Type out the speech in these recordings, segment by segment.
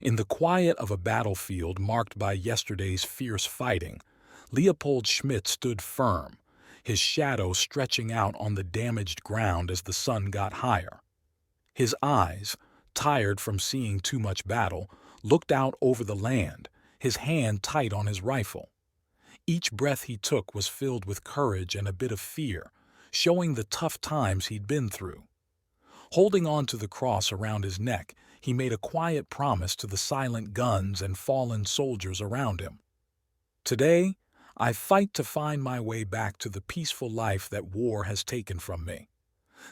In the quiet of a battlefield marked by yesterday's fierce fighting, Leopold Schmidt stood firm, his shadow stretching out on the damaged ground as the sun got higher. His eyes, tired from seeing too much battle, looked out over the land, his hand tight on his rifle. Each breath he took was filled with courage and a bit of fear, showing the tough times he'd been through. Holding on to the cross around his neck, he made a quiet promise to the silent guns and fallen soldiers around him. Today, I fight to find my way back to the peaceful life that war has taken from me.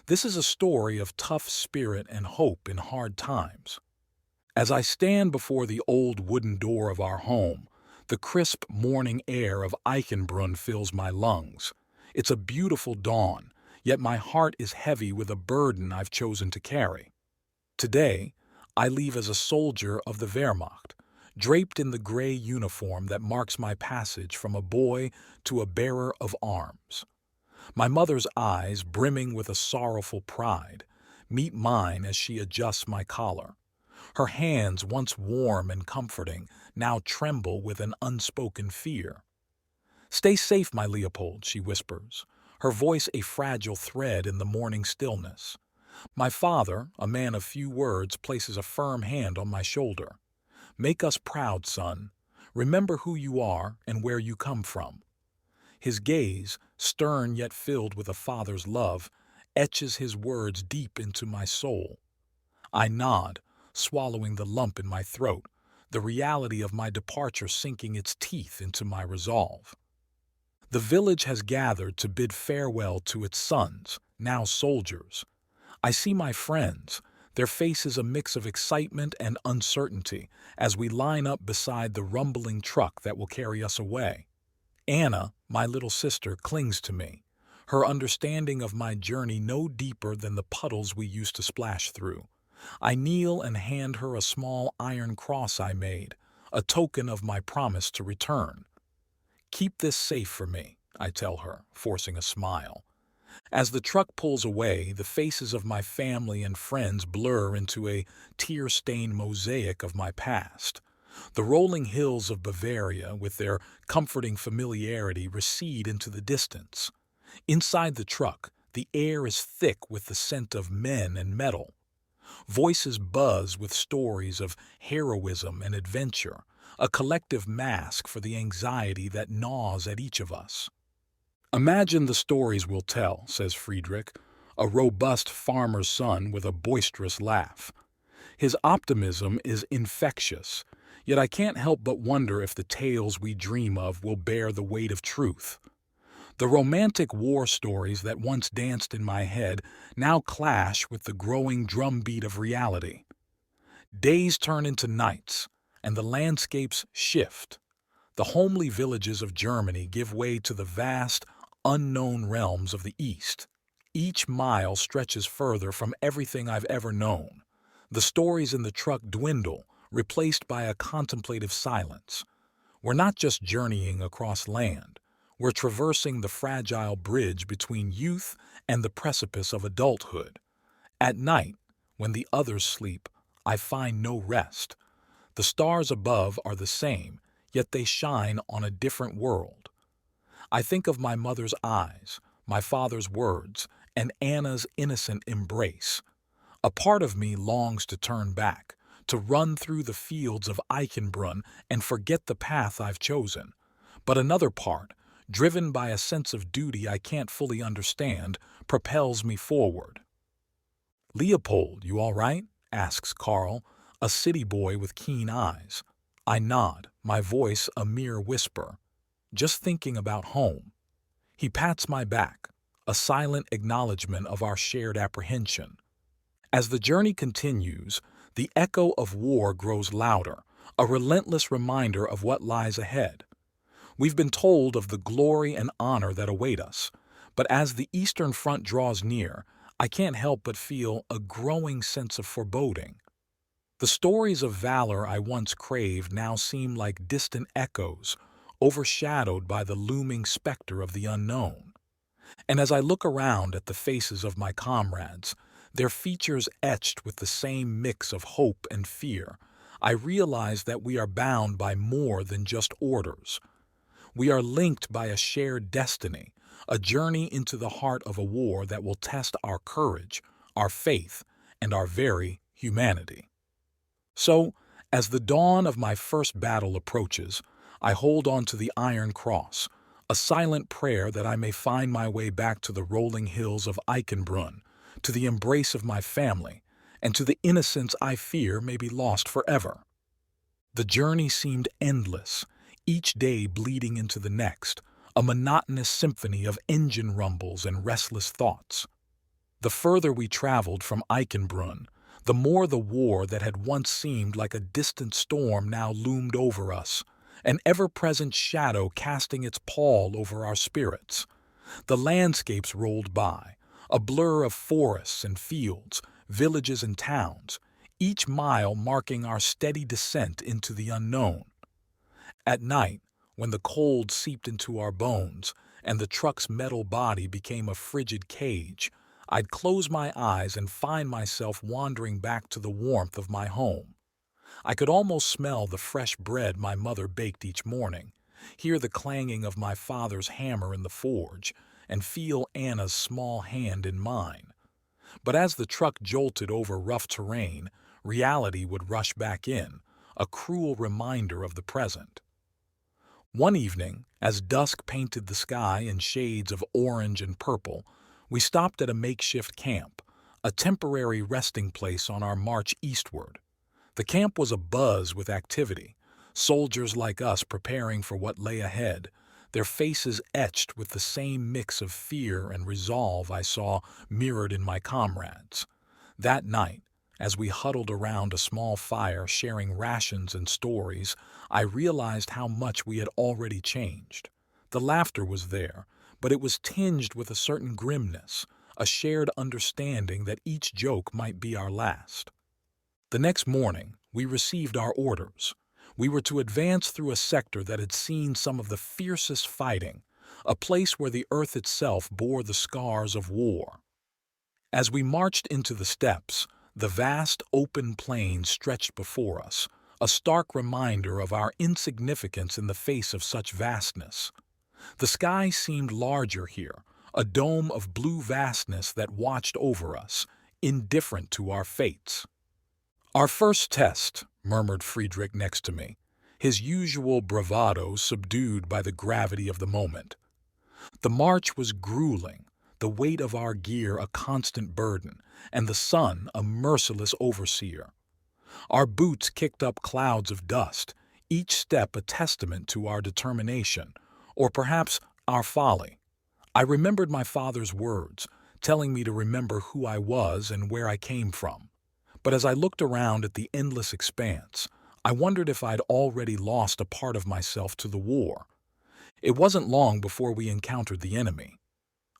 This is a story of tough spirit and hope in hard times. As I stand before the old wooden door of our home, the crisp morning air of Eichenbrunn fills my lungs. It's a beautiful dawn, yet my heart is heavy with a burden I've chosen to carry. Today, I leave as a soldier of the Wehrmacht, draped in the gray uniform that marks my passage from a boy to a bearer of arms. My mother's eyes, brimming with a sorrowful pride, meet mine as she adjusts my collar. Her hands, once warm and comforting, now tremble with an unspoken fear. "Stay safe, my Leopold," she whispers, her voice a fragile thread in the morning stillness. My father, a man of few words, places a firm hand on my shoulder. "Make us proud, son. Remember who you are and where you come from." His gaze, stern yet filled with a father's love, etches his words deep into my soul. I nod, swallowing the lump in my throat, the reality of my departure sinking its teeth into my resolve. The village has gathered to bid farewell to its sons, now soldiers. I see my friends, their faces a mix of excitement and uncertainty, as we line up beside the rumbling truck that will carry us away. Anna, my little sister, clings to me, her understanding of my journey no deeper than the puddles we used to splash through. I kneel and hand her a small iron cross I made, a token of my promise to return. "Keep this safe for me," I tell her, forcing a smile. As the truck pulls away, the faces of my family and friends blur into a tear-stained mosaic of my past. The rolling hills of Bavaria, with their comforting familiarity, recede into the distance. Inside the truck, the air is thick with the scent of men and metal. Voices buzz with stories of heroism and adventure, a collective mask for the anxiety that gnaws at each of us. "Imagine the stories we'll tell," says Friedrich, a robust farmer's son with a boisterous laugh. His optimism is infectious, yet I can't help but wonder if the tales we dream of will bear the weight of truth. The romantic war stories that once danced in my head now clash with the growing drumbeat of reality. Days turn into nights, and the landscapes shift. The homely villages of Germany give way to the vast, unknown realms of the East. Each mile stretches further from everything I've ever known. The stories in the truck dwindle, replaced by a contemplative silence. We're not just journeying across land. We're traversing the fragile bridge between youth and the precipice of adulthood. At night, when the others sleep, I find no rest. The stars above are the same, yet they shine on a different world. I think of my mother's eyes, my father's words, and Anna's innocent embrace. A part of me longs to turn back, to run through the fields of Eichenbrunn and forget the path I've chosen. But another part, driven by a sense of duty I can't fully understand, propels me forward. "Leopold, you all right?" asks Karl, a city boy with keen eyes. I nod, my voice a mere whisper. "Just thinking about home." He pats my back, a silent acknowledgement of our shared apprehension. As the journey continues, the echo of war grows louder, a relentless reminder of what lies ahead. We've been told of the glory and honor that await us, but as the Eastern Front draws near, I can't help but feel a growing sense of foreboding. The stories of valor I once craved now seem like distant echoes, overshadowed by the looming specter of the unknown. And as I look around at the faces of my comrades, their features etched with the same mix of hope and fear, I realized that we are bound by more than just orders. We are linked by a shared destiny, a journey into the heart of a war that will test our courage, our faith, and our very humanity. So, as the dawn of my first battle approaches, I hold on to the Iron Cross, a silent prayer that I may find my way back to the rolling hills of Eichenbrunn, to the embrace of my family, and to the innocence I fear may be lost forever. The journey seemed endless, each day bleeding into the next, a monotonous symphony of engine rumbles and restless thoughts. The further we traveled from Eichenbrunn, the more the war that had once seemed like a distant storm now loomed over us, an ever-present shadow casting its pall over our spirits. The landscapes rolled by, a blur of forests and fields, villages and towns, each mile marking our steady descent into the unknown. At night, when the cold seeped into our bones and the truck's metal body became a frigid cage, I'd close my eyes and find myself wandering back to the warmth of my home. I could almost smell the fresh bread my mother baked each morning, hear the clanging of my father's hammer in the forge, and feel Anna's small hand in mine. But as the truck jolted over rough terrain, reality would rush back in, a cruel reminder of the present. One evening, as dusk painted the sky in shades of orange and purple, we stopped at a makeshift camp, a temporary resting place on our march eastward. The camp was abuzz with activity, soldiers like us preparing for what lay ahead, their faces etched with the same mix of fear and resolve I saw mirrored in my comrades. That night, as we huddled around a small fire sharing rations and stories, I realized how much we had already changed. The laughter was there, but it was tinged with a certain grimness, a shared understanding that each joke might be our last. The next morning, we received our orders. We were to advance through a sector that had seen some of the fiercest fighting, a place where the earth itself bore the scars of war. As we marched into the steppes, the vast open plain stretched before us, a stark reminder of our insignificance in the face of such vastness. The sky seemed larger here, a dome of blue vastness that watched over us, indifferent to our fates. "Our first test," murmured Friedrich next to me, his usual bravado subdued by the gravity of the moment. The march was grueling, the weight of our gear a constant burden, and the sun a merciless overseer. Our boots kicked up clouds of dust, each step a testament to our determination, or perhaps our folly. I remembered my father's words, telling me to remember who I was and where I came from. But as I looked around at the endless expanse, I wondered if I'd already lost a part of myself to the war. It wasn't long before we encountered the enemy.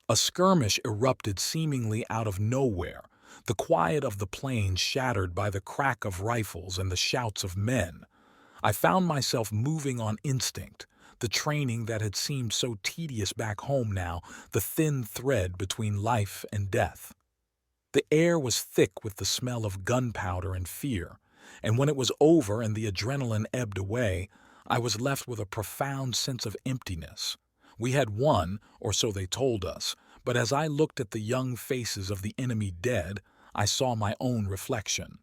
A skirmish erupted seemingly out of nowhere, the quiet of the plain shattered by the crack of rifles and the shouts of men. I found myself moving on instinct, the training that had seemed so tedious back home now, the thin thread between life and death. The air was thick with the smell of gunpowder and fear, and when it was over and the adrenaline ebbed away, I was left with a profound sense of emptiness. We had won, or so they told us, but as I looked at the young faces of the enemy dead, I saw my own reflection.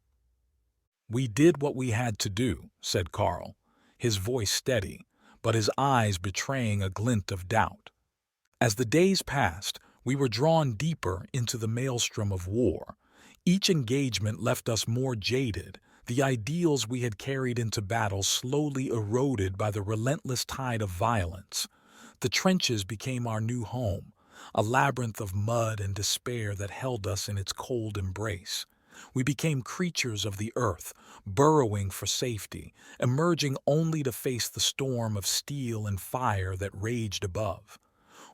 "We did what we had to do," said Karl, his voice steady, but his eyes betraying a glint of doubt. As the days passed, we were drawn deeper into the maelstrom of war. Each engagement left us more jaded, the ideals we had carried into battle slowly eroded by the relentless tide of violence. The trenches became our new home, a labyrinth of mud and despair that held us in its cold embrace. We became creatures of the earth, burrowing for safety, emerging only to face the storm of steel and fire that raged above.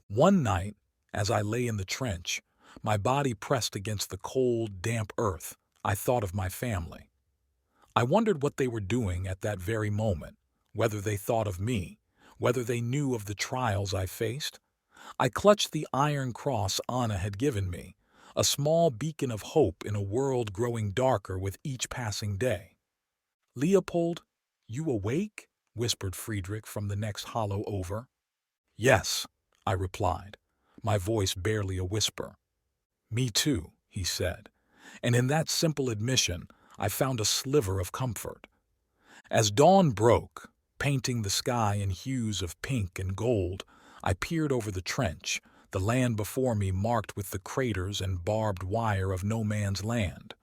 One night, as I lay in the trench, my body pressed against the cold, damp earth, I thought of my family. I wondered what they were doing at that very moment, whether they thought of me, whether they knew of the trials I faced. I clutched the iron cross Anna had given me, a small beacon of hope in a world growing darker with each passing day. Leopold, you awake? Whispered Friedrich from the next hollow over. Yes, I replied, my voice barely a whisper. Me too, he said, and in that simple admission I found a sliver of comfort. As dawn broke, painting the sky in hues of pink and gold, I peered over the trench, the land before me marked with the craters and barbed wire of no man's land.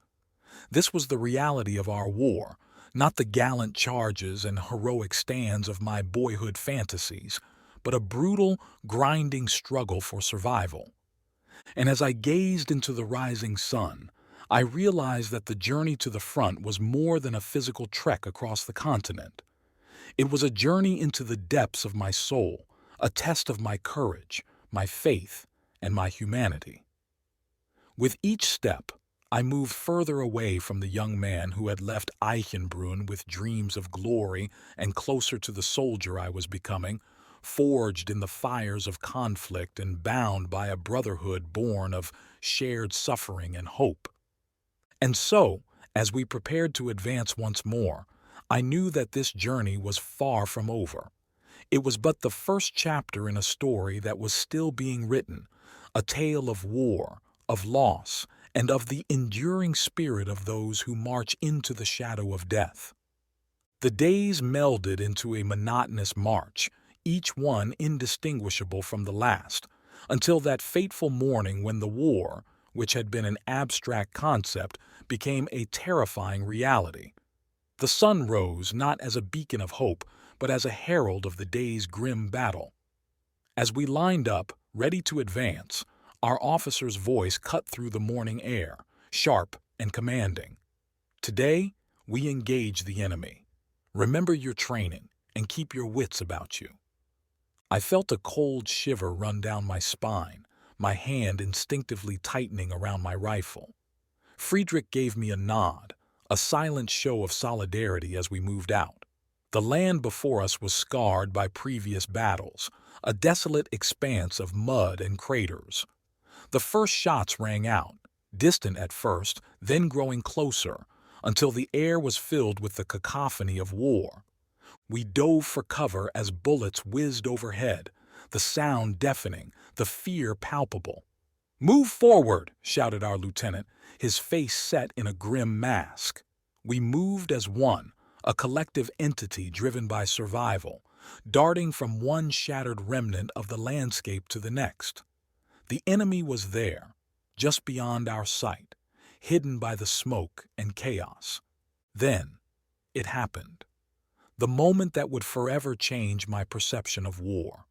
This was the reality of our war, not the gallant charges and heroic stands of my boyhood fantasies, but a brutal, grinding struggle for survival. And as I gazed into the rising sun, I realized that the journey to the front was more than a physical trek across the continent. It was a journey into the depths of my soul, a test of my courage, my faith, and my humanity. With each step, I moved further away from the young man who had left Eichenbrunn with dreams of glory and closer to the soldier I was becoming, forged in the fires of conflict and bound by a brotherhood born of shared suffering and hope. And so, as we prepared to advance once more, I knew that this journey was far from over. It was but the first chapter in a story that was still being written, a tale of war, of loss, and of the enduring spirit of those who march into the shadow of death. The days melded into a monotonous march, each one indistinguishable from the last, until that fateful morning when the war, which had been an abstract concept, became a terrifying reality. The sun rose not as a beacon of hope, but as a herald of the day's grim battle. As we lined up, ready to advance, our officer's voice cut through the morning air, sharp and commanding. Today, we engage the enemy. Remember your training and keep your wits about you. I felt a cold shiver run down my spine, my hand instinctively tightening around my rifle. Friedrich gave me a nod, a silent show of solidarity as we moved out. The land before us was scarred by previous battles, a desolate expanse of mud and craters. The first shots rang out, distant at first, then growing closer, until the air was filled with the cacophony of war. We dove for cover as bullets whizzed overhead, the sound deafening, the fear palpable. "Move forward!" shouted our lieutenant, his face set in a grim mask. We moved as one, a collective entity driven by survival, darting from one shattered remnant of the landscape to the next. The enemy was there, just beyond our sight, hidden by the smoke and chaos. Then, it happened. The moment that would forever change my perception of war.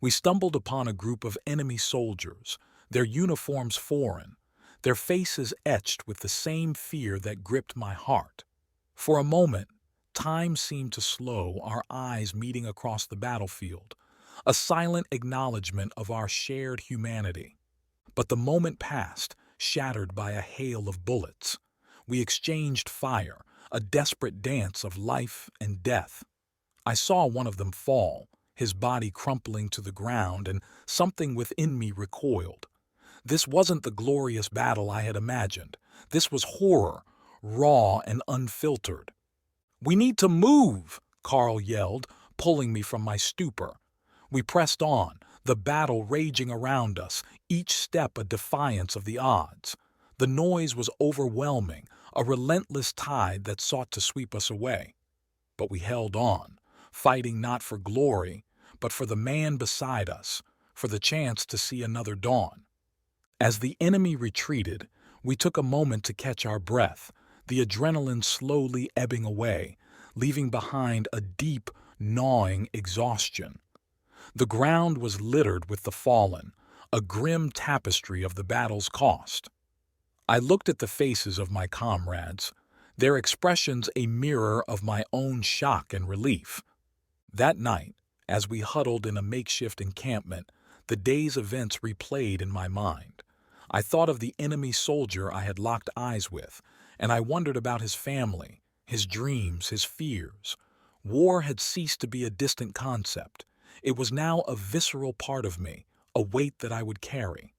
We stumbled upon a group of enemy soldiers, their uniforms foreign, their faces etched with the same fear that gripped my heart. For a moment, time seemed to slow, our eyes meeting across the battlefield, a silent acknowledgement of our shared humanity. But the moment passed, shattered by a hail of bullets. We exchanged fire, a desperate dance of life and death. I saw one of them fall, his body crumpling to the ground, and something within me recoiled. This wasn't the glorious battle I had imagined. This was horror, raw and unfiltered. "We need to move!" Carl yelled, pulling me from my stupor. We pressed on, the battle raging around us, each step a defiance of the odds. The noise was overwhelming, a relentless tide that sought to sweep us away. But we held on, fighting not for glory, but for the man beside us, for the chance to see another dawn. As the enemy retreated, we took a moment to catch our breath, the adrenaline slowly ebbing away, leaving behind a deep, gnawing exhaustion. The ground was littered with the fallen, a grim tapestry of the battle's cost. I looked at the faces of my comrades, their expressions a mirror of my own shock and relief. That night, as we huddled in a makeshift encampment, the day's events replayed in my mind. I thought of the enemy soldier I had locked eyes with, and I wondered about his family, his dreams, his fears. War had ceased to be a distant concept. It was now a visceral part of me, a weight that I would carry.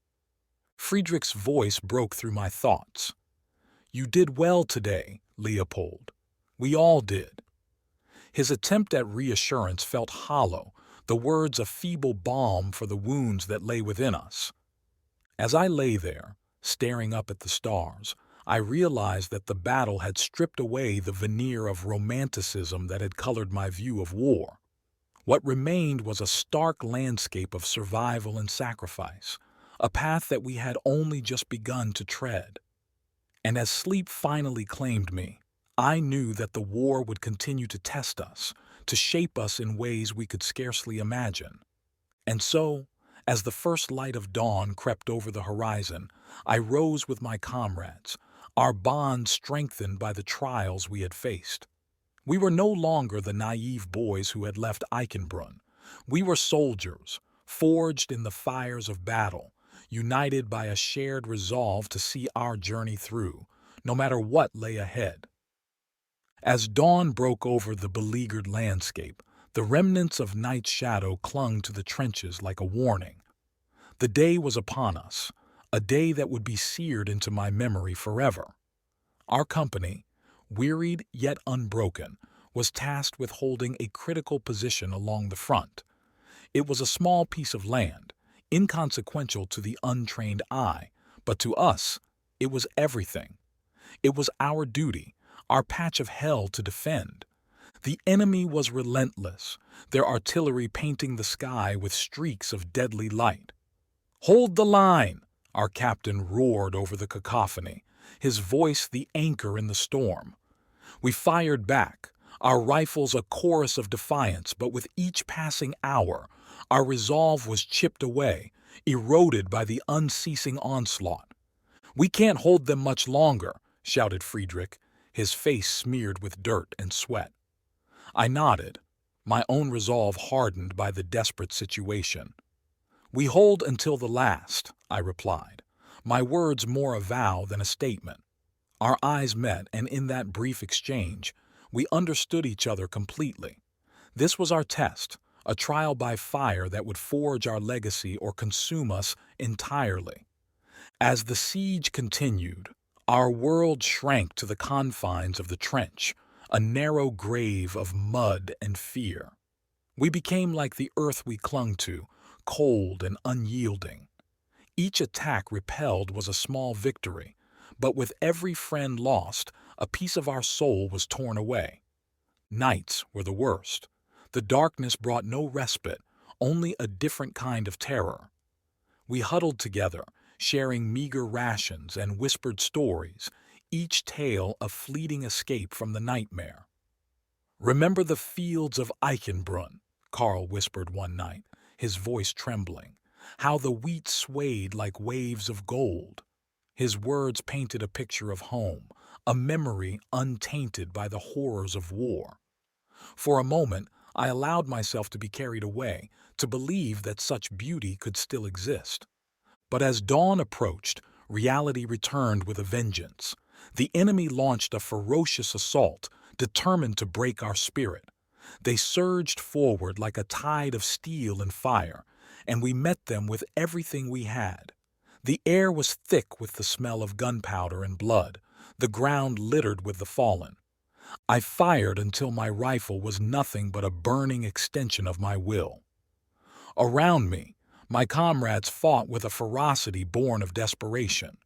Friedrich's voice broke through my thoughts. "You did well today, Leopold. We all did. His attempt at reassurance felt hollow, the words a feeble balm for the wounds that lay within us. As I lay there, staring up at the stars, I realized that the battle had stripped away the veneer of romanticism that had colored my view of war. What remained was a stark landscape of survival and sacrifice, a path that we had only just begun to tread. And as sleep finally claimed me, I knew that the war would continue to test us, to shape us in ways we could scarcely imagine. And so, as the first light of dawn crept over the horizon, I rose with my comrades, our bond strengthened by the trials we had faced. We were no longer the naive boys who had left Eichenbrunn. We were soldiers, forged in the fires of battle, united by a shared resolve to see our journey through, no matter what lay ahead. As dawn broke over the beleaguered landscape, the remnants of night's shadow clung to the trenches like a warning. The day was upon us, a day that would be seared into my memory forever. Our company, wearied yet unbroken, was tasked with holding a critical position along the front. It was a small piece of land, inconsequential to the untrained eye, but to us, it was everything. It was our duty, our patch of hell to defend. The enemy was relentless, their artillery painting the sky with streaks of deadly light. "Hold the line!" our captain roared over the cacophony, his voice the anchor in the storm. We fired back, our rifles a chorus of defiance, but with each passing hour, our resolve was chipped away, eroded by the unceasing onslaught. "We can't hold them much longer," shouted Friedrich, his face smeared with dirt and sweat. I nodded, my own resolve hardened by the desperate situation. "We hold until the last," I replied, my words more a vow than a statement. Our eyes met, and in that brief exchange, we understood each other completely. This was our test, a trial by fire that would forge our legacy or consume us entirely. As the siege continued, our world shrank to the confines of the trench, a narrow grave of mud and fear. We became like the earth we clung to, cold and unyielding. Each attack repelled was a small victory, but with every friend lost, a piece of our soul was torn away. Nights were the worst. The darkness brought no respite, only a different kind of terror. We huddled together, sharing meager rations and whispered stories, each tale a fleeting escape from the nightmare. "Remember the fields of Eichenbrunn," Karl whispered one night, his voice trembling, "how the wheat swayed like waves of gold." His words painted a picture of home, a memory untainted by the horrors of war. For a moment, I allowed myself to be carried away, to believe that such beauty could still exist. But as dawn approached, reality returned with a vengeance. The enemy launched a ferocious assault, determined to break our spirit. They surged forward like a tide of steel and fire, and we met them with everything we had. The air was thick with the smell of gunpowder and blood, the ground littered with the fallen. I fired until my rifle was nothing but a burning extension of my will. Around me, my comrades fought with a ferocity born of desperation.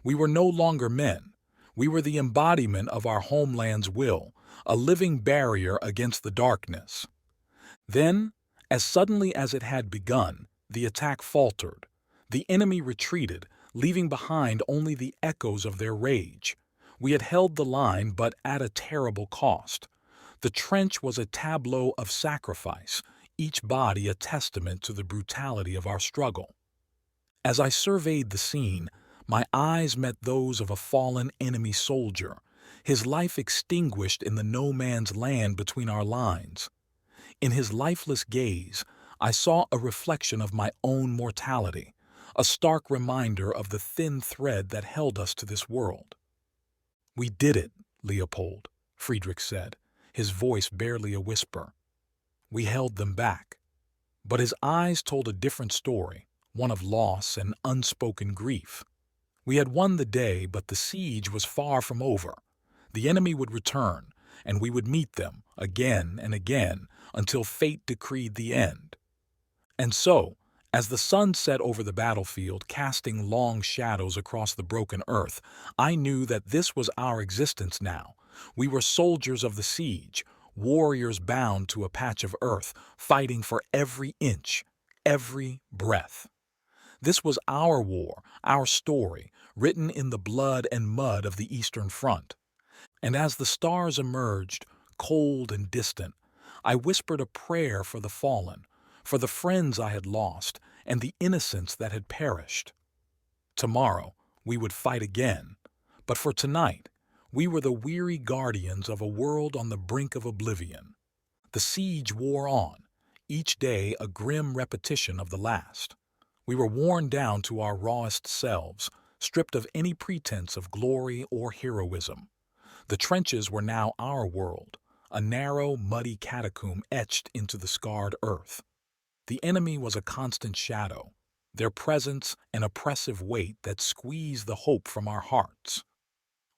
We were no longer men. We were the embodiment of our homeland's will, a living barrier against the darkness. Then, as suddenly as it had begun, the attack faltered. The enemy retreated, leaving behind only the echoes of their rage. We had held the line, but at a terrible cost. The trench was a tableau of sacrifice, each body a testament to the brutality of our struggle. As I surveyed the scene, my eyes met those of a fallen enemy soldier, his life extinguished in the no-man's land between our lines. In his lifeless gaze, I saw a reflection of my own mortality, a stark reminder of the thin thread that held us to this world. "We did it, Leopold," Friedrich said, his voice barely a whisper. "We held them back." But his eyes told a different story, one of loss and unspoken grief. We had won the day, but the siege was far from over. The enemy would return, and we would meet them again and again until fate decreed the end. And so, as the sun set over the battlefield, casting long shadows across the broken earth, I knew that this was our existence now. We were soldiers of the siege, warriors bound to a patch of earth, fighting for every inch, every breath. This was our war, our story, written in the blood and mud of the Eastern Front. And as the stars emerged, cold and distant, I whispered a prayer for the fallen, for the friends I had lost, and the innocents that had perished. Tomorrow, we would fight again, but for tonight, we were the weary guardians of a world on the brink of oblivion. The siege wore on, each day a grim repetition of the last. We were worn down to our rawest selves, stripped of any pretense of glory or heroism. The trenches were now our world, a narrow, muddy catacomb etched into the scarred earth. The enemy was a constant shadow, their presence an oppressive weight that squeezed the hope from our hearts.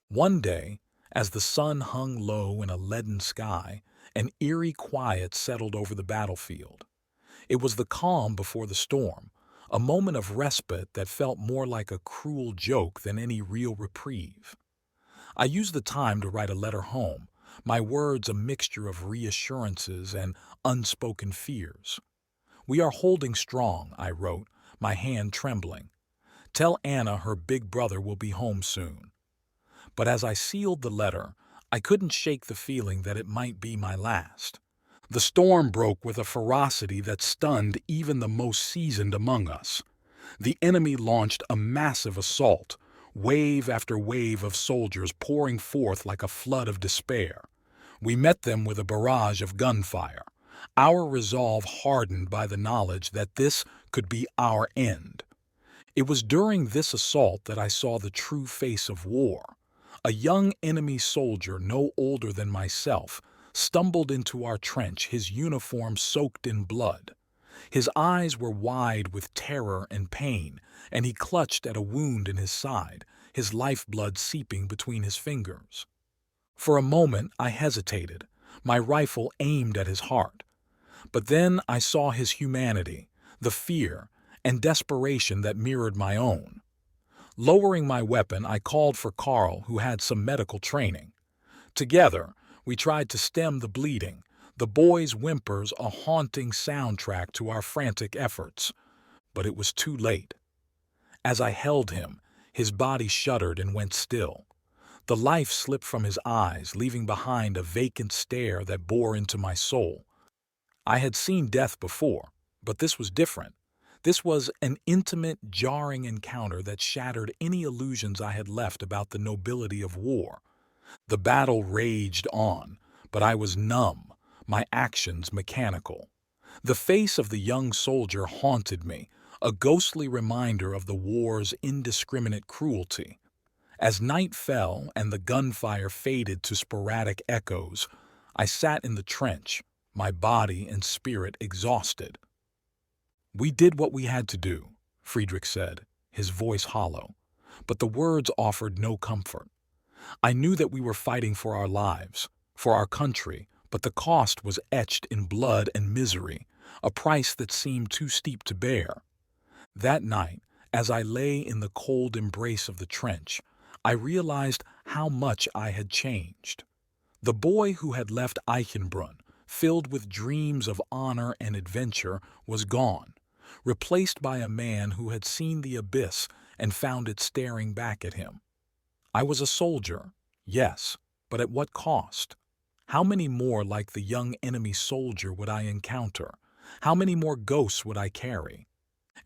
One day, as the sun hung low in a leaden sky, an eerie quiet settled over the battlefield. It was the calm before the storm, a moment of respite that felt more like a cruel joke than any real reprieve. I used the time to write a letter home, my words a mixture of reassurances and unspoken fears. "We are holding strong," I wrote, my hand trembling. "Tell Anna her big brother will be home soon." But as I sealed the letter, I couldn't shake the feeling that it might be my last. The storm broke with a ferocity that stunned even the most seasoned among us. The enemy launched a massive assault, wave after wave of soldiers pouring forth like a flood of despair. We met them with a barrage of gunfire, our resolve hardened by the knowledge that this could be our end. It was during this assault that I saw the true face of war. A young enemy soldier no older than myself stumbled into our trench, his uniform soaked in blood. His eyes were wide with terror and pain, and he clutched at a wound in his side, his lifeblood seeping between his fingers. For a moment I hesitated, my rifle aimed at his heart. But then I saw his humanity, the fear and desperation that mirrored my own. Lowering my weapon, I called for Carl, who had some medical training. Together, we tried to stem the bleeding, the boy's whimpers a haunting soundtrack to our frantic efforts. But it was too late. As I held him, his body shuddered and went still. The life slipped from his eyes, leaving behind a vacant stare that bore into my soul. I had seen death before, but this was different. This was an intimate, jarring encounter that shattered any illusions I had left about the nobility of war. The battle raged on, but I was numb, my actions mechanical. The face of the young soldier haunted me, a ghostly reminder of the war's indiscriminate cruelty. As night fell and the gunfire faded to sporadic echoes, I sat in the trench, my body and spirit exhausted. "We did what we had to do," Friedrich said, his voice hollow, but the words offered no comfort. I knew that we were fighting for our lives, for our country, but the cost was etched in blood and misery, a price that seemed too steep to bear. That night, as I lay in the cold embrace of the trench, I realized how much I had changed. The boy who had left Eichenbrunn, filled with dreams of honor and adventure, was gone, replaced by a man who had seen the abyss and found it staring back at him. I was a soldier, yes, but at what cost? How many more like the young enemy soldier would I encounter? How many more ghosts would I carry?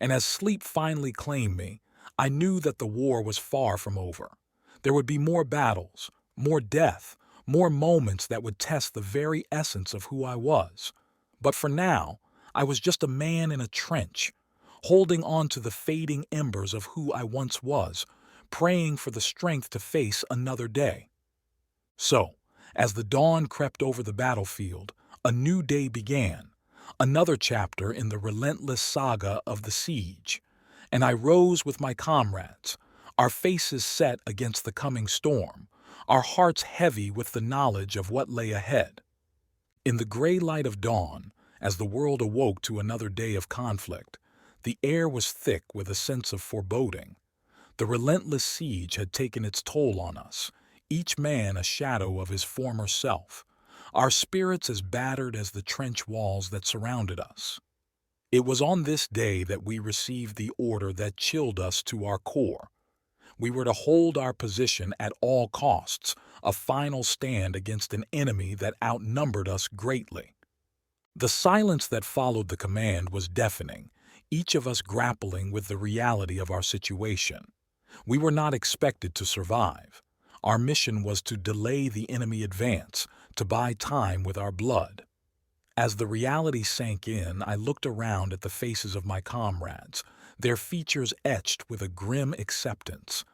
And as sleep finally claimed me, I knew that the war was far from over. There would be more battles, more death, more moments that would test the very essence of who I was. But for now, I was just a man in a trench, holding on to the fading embers of who I once was, praying for the strength to face another day. So, as the dawn crept over the battlefield, a new day began, another chapter in the relentless saga of the siege, and I rose with my comrades, our faces set against the coming storm, our hearts heavy with the knowledge of what lay ahead. In the gray light of dawn, as the world awoke to another day of conflict, the air was thick with a sense of foreboding. The relentless siege had taken its toll on us, each man a shadow of his former self, our spirits as battered as the trench walls that surrounded us. It was on this day that we received the order that chilled us to our core. We were to hold our position at all costs, a final stand against an enemy that outnumbered us greatly. The silence that followed the command was deafening, each of us grappling with the reality of our situation. We were not expected to survive. Our mission was to delay the enemy advance, to buy time with our blood. As the reality sank in, I looked around at the faces of my comrades, their features etched with a grim acceptance.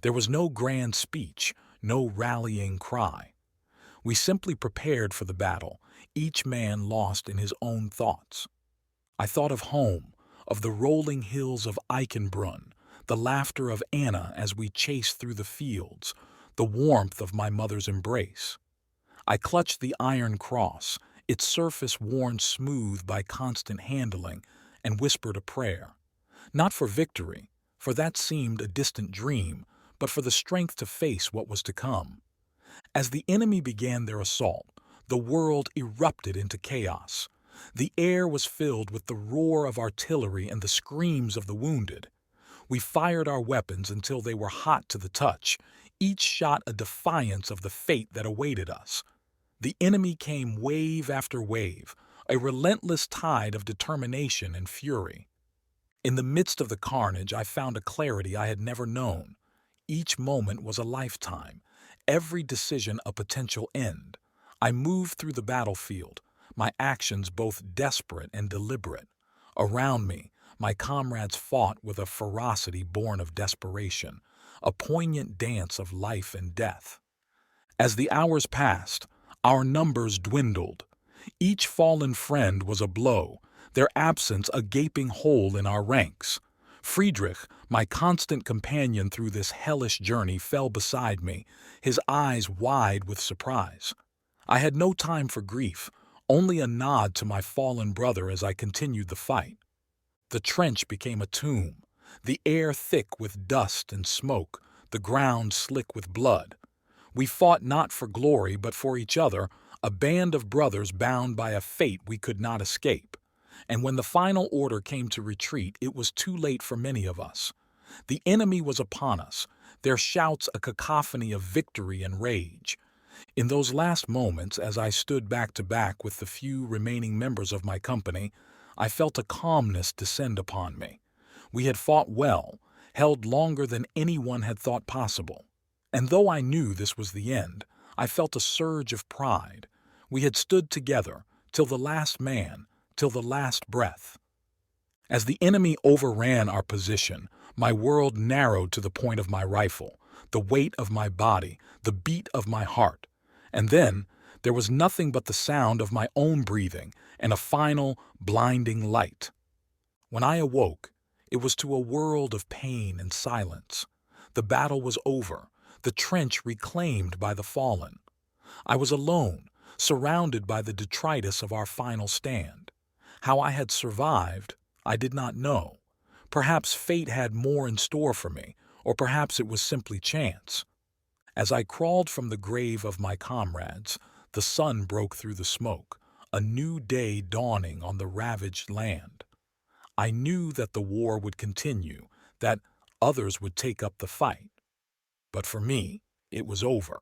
There was no grand speech, no rallying cry. We simply prepared for the battle, each man lost in his own thoughts. I thought of home, of the rolling hills of Eichenbrunn, the laughter of Anna as we chased through the fields, the warmth of my mother's embrace. I clutched the iron cross, its surface worn smooth by constant handling, and whispered a prayer. Not for victory, for that seemed a distant dream, but for the strength to face what was to come. As the enemy began their assault, the world erupted into chaos. The air was filled with the roar of artillery and the screams of the wounded. We fired our weapons until they were hot to the touch, each shot a defiance of the fate that awaited us. The enemy came wave after wave, a relentless tide of determination and fury. In the midst of the carnage, I found a clarity I had never known. Each moment was a lifetime, every decision a potential end. I moved through the battlefield, my actions both desperate and deliberate. Around me, my comrades fought with a ferocity born of desperation, a poignant dance of life and death. As the hours passed, our numbers dwindled. Each fallen friend was a blow, their absence a gaping hole in our ranks. Friedrich, my constant companion through this hellish journey, fell beside me, his eyes wide with surprise. I had no time for grief, only a nod to my fallen brother as I continued the fight. The trench became a tomb, the air thick with dust and smoke, the ground slick with blood. We fought not for glory but for each other, a band of brothers bound by a fate we could not escape. And when the final order came to retreat, it was too late for many of us. The enemy was upon us, their shouts a cacophony of victory and rage. In those last moments, as I stood back to back with the few remaining members of my company, I felt a calmness descend upon me. We had fought well, held longer than anyone had thought possible. And though I knew this was the end, I felt a surge of pride. We had stood together, till the last man, till the last breath. As the enemy overran our position, my world narrowed to the point of my rifle, the weight of my body, the beat of my heart. And then there was nothing but the sound of my own breathing and a final, blinding light. When I awoke, it was to a world of pain and silence. The battle was over, the trench reclaimed by the fallen. I was alone, surrounded by the detritus of our final stand. How I had survived, I did not know. Perhaps fate had more in store for me, or perhaps it was simply chance. As I crawled from the grave of my comrades, the sun broke through the smoke, a new day dawning on the ravaged land. I knew that the war would continue, that others would take up the fight. But for me, it was over.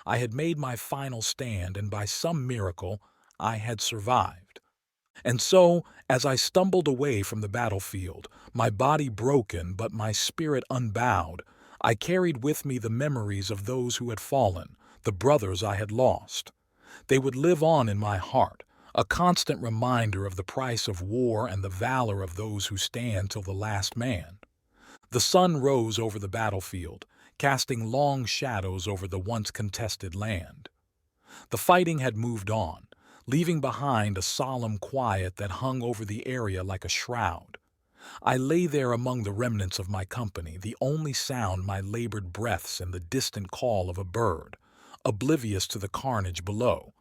I had made my final stand, and by some miracle, I had survived. And so, as I stumbled away from the battlefield, my body broken but my spirit unbowed, I carried with me the memories of those who had fallen, the brothers I had lost. They would live on in my heart, a constant reminder of the price of war and the valor of those who stand till the last man. The sun rose over the battlefield, casting long shadows over the once contested land. The fighting had moved on, leaving behind a solemn quiet that hung over the area like a shroud. I lay there among the remnants of my company, the only sound my labored breaths and the distant call of a bird, oblivious to the carnage below.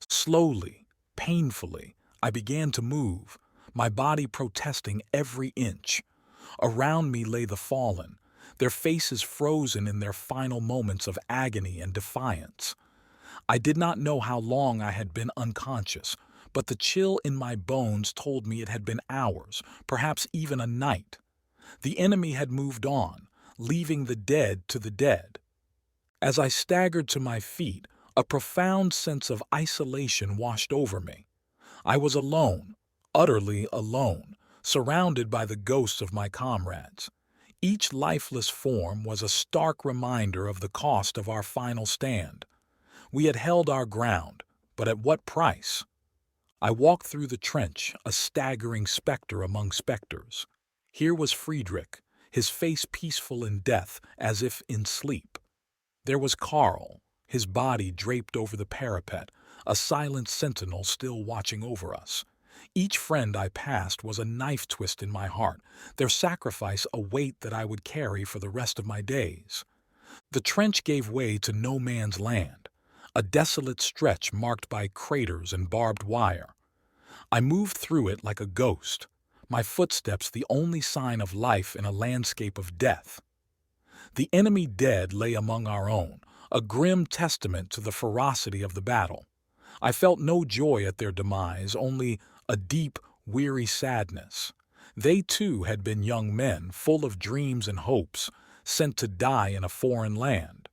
Slowly, painfully, I began to move, my body protesting every inch. Around me lay the fallen, their faces frozen in their final moments of agony and defiance. I did not know how long I had been unconscious, but the chill in my bones told me it had been hours, perhaps even a night. The enemy had moved on, leaving the dead to the dead. As I staggered to my feet, a profound sense of isolation washed over me. I was alone, utterly alone, surrounded by the ghosts of my comrades. Each lifeless form was a stark reminder of the cost of our final stand. We had held our ground, but at what price? I walked through the trench, a staggering specter among specters. Here was Friedrich, his face peaceful in death, as if in sleep. There was Karl, his body draped over the parapet, a silent sentinel still watching over us. Each friend I passed was a knife twist in my heart, their sacrifice a weight that I would carry for the rest of my days. The trench gave way to no man's land, a desolate stretch marked by craters and barbed wire. I moved through it like a ghost, my footsteps the only sign of life in a landscape of death. The enemy dead lay among our own, a grim testament to the ferocity of the battle. I felt no joy at their demise, only a deep, weary sadness. They too had been young men, full of dreams and hopes, sent to die in a foreign land.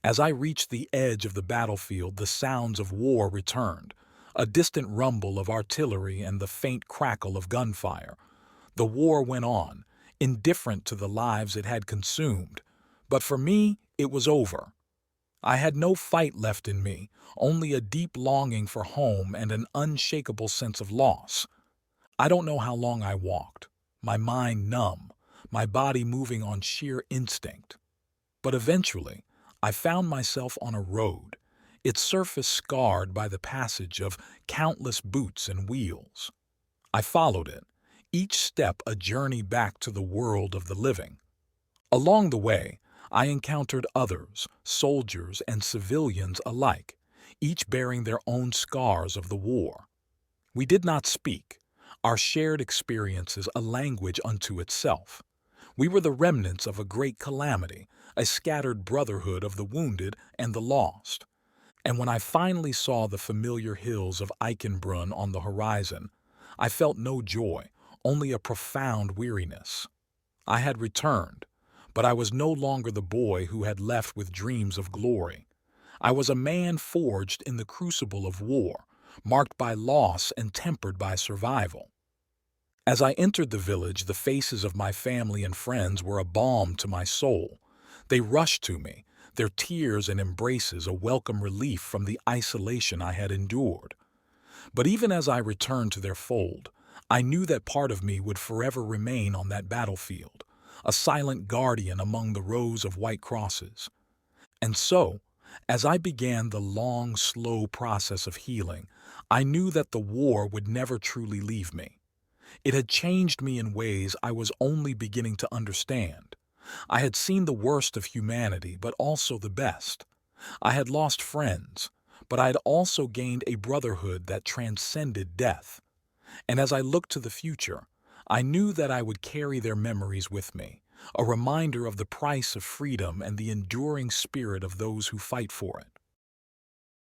As I reached the edge of the battlefield, the sounds of war returned, a distant rumble of artillery and the faint crackle of gunfire. The war went on, indifferent to the lives it had consumed, but for me, it was over. I had no fight left in me, only a deep longing for home and an unshakable sense of loss. I don't know how long I walked, my mind numb, my body moving on sheer instinct. But eventually, I found myself on a road, its surface scarred by the passage of countless boots and wheels. I followed it, each step a journey back to the world of the living. Along the way, I encountered others, soldiers and civilians alike, each bearing their own scars of the war. We did not speak, our shared experiences a language unto itself. We were the remnants of a great calamity, a scattered brotherhood of the wounded and the lost. And when I finally saw the familiar hills of Eichenbrunn on the horizon, I felt no joy, only a profound weariness. I had returned, but I was no longer the boy who had left with dreams of glory. I was a man forged in the crucible of war, marked by loss and tempered by survival. As I entered the village, the faces of my family and friends were a balm to my soul. They rushed to me, their tears and embraces a welcome relief from the isolation I had endured. But even as I returned to their fold, I knew that part of me would forever remain on that battlefield, a silent guardian among the rows of white crosses. And so, as I began the long, slow process of healing, I knew that the war would never truly leave me. It had changed me in ways I was only beginning to understand. I had seen the worst of humanity, but also the best. I had lost friends, but I had also gained a brotherhood that transcended death. And as I looked to the future, I knew that I would carry their memories with me, a reminder of the price of freedom and the enduring spirit of those who fight for it.